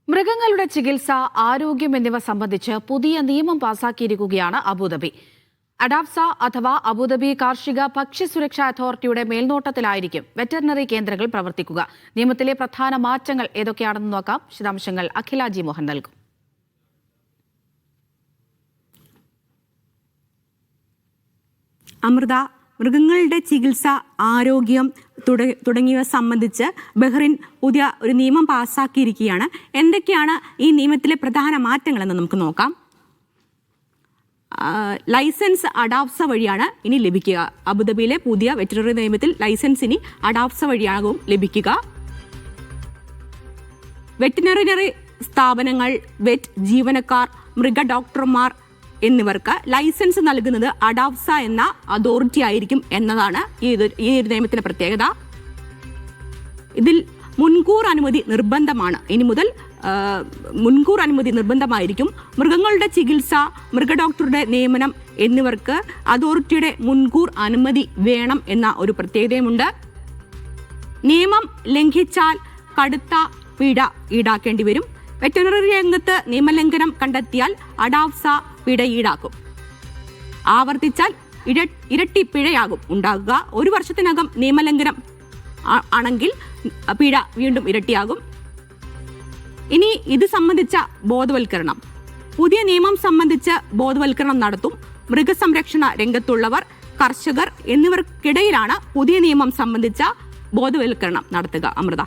മൃഗങ്ങളുടെ ചികിത്സ, ആരോഗ്യം എന്നിവ സംബന്ധിച്ച് പുതിയ നിയമം പാസാക്കിയിരിക്കുകയാണ് അബുദാബി. അഡാപ്സ അഥവാ അബുദാബി കാർഷിക ഭക്ഷ്യസുരക്ഷാ അതോറിറ്റിയുടെ മേൽനോട്ടത്തിലായിരിക്കും വെറ്ററിനറി കേന്ദ്രങ്ങൾ പ്രവർത്തിക്കുക. നിയമത്തിലെ പ്രധാന മാറ്റങ്ങൾ ഏതൊക്കെയാണെന്ന് നോക്കാം. വിശദാംശങ്ങൾ അഖില ജി മോഹൻ നൽകും. അമൃത, മൃഗങ്ങളുടെ ചികിത്സ, ആരോഗ്യം തുടങ്ങിയവ സംബന്ധിച്ച് ബഹ്റിൻ പുതിയ ഒരു നിയമം പാസ്സാക്കിയിരിക്കുകയാണ്. എന്തൊക്കെയാണ് ഈ നിയമത്തിലെ പ്രധാന മാറ്റങ്ങളെന്ന് നമുക്ക് നോക്കാം. ലൈസൻസ് അഡാപ്സ വഴിയാണ് ഇനി ലഭിക്കുക. അബുദാബിയിലെ പുതിയ വെറ്ററിനറി നിയമത്തിൽ ലൈസൻസ് ഇനി അഡാപ്സ വഴിയാകും ലഭിക്കുക. വെറ്റിനറി സ്ഥാപനങ്ങൾ, വെറ്റ് ജീവനക്കാർ, മൃഗ ഡോക്ടർമാർ എന്നിവർക്ക് ലൈസൻസ് നൽകുന്നത് അഡാപ്സ എന്ന അതോറിറ്റി ആയിരിക്കും എന്നതാണ് ഈ ഒരു നിയമത്തിന്റെ പ്രത്യേകത. ഇതിൽ മുൻകൂർ അനുമതി നിർബന്ധമാണ്. ഇനി മുതൽ മുൻകൂർ അനുമതി നിർബന്ധമായിരിക്കും. മൃഗങ്ങളുടെ ചികിത്സ, മൃഗ ഡോക്ടറുടെ നിയമനം എന്നിവർക്ക് അതോറിറ്റിയുടെ മുൻകൂർ അനുമതി വേണം എന്ന ഒരു പ്രത്യേകതയുമുണ്ട്. നിയമം ലംഘിച്ചാൽ കടുത്ത പിഴ ഈടാക്കേണ്ടി വരും. വെറ്ററിനറി രംഗത്ത് നിയമലംഘനം കണ്ടെത്തിയാൽ അഡാപ്സ പിഴ ഈടാക്കും. ആവർത്തിച്ചാൽ ഇരട്ടി പിഴയാകും ഉണ്ടാകുക. 1 വർഷത്തിനകം നിയമലംഘനം ആണെങ്കിൽ പിഴ വീണ്ടും ഇരട്ടിയാകും. ഇനി ഇത് സംബന്ധിച്ച ബോധവൽക്കരണം, പുതിയ നിയമം സംബന്ധിച്ച് ബോധവൽക്കരണം നടത്തും. മൃഗസംരക്ഷണ രംഗത്തുള്ളവർ, കർഷകർ എന്നിവർക്കിടയിലാണ് പുതിയ നിയമം സംബന്ധിച്ച ബോധവൽക്കരണം നടത്തുക. അമൃത.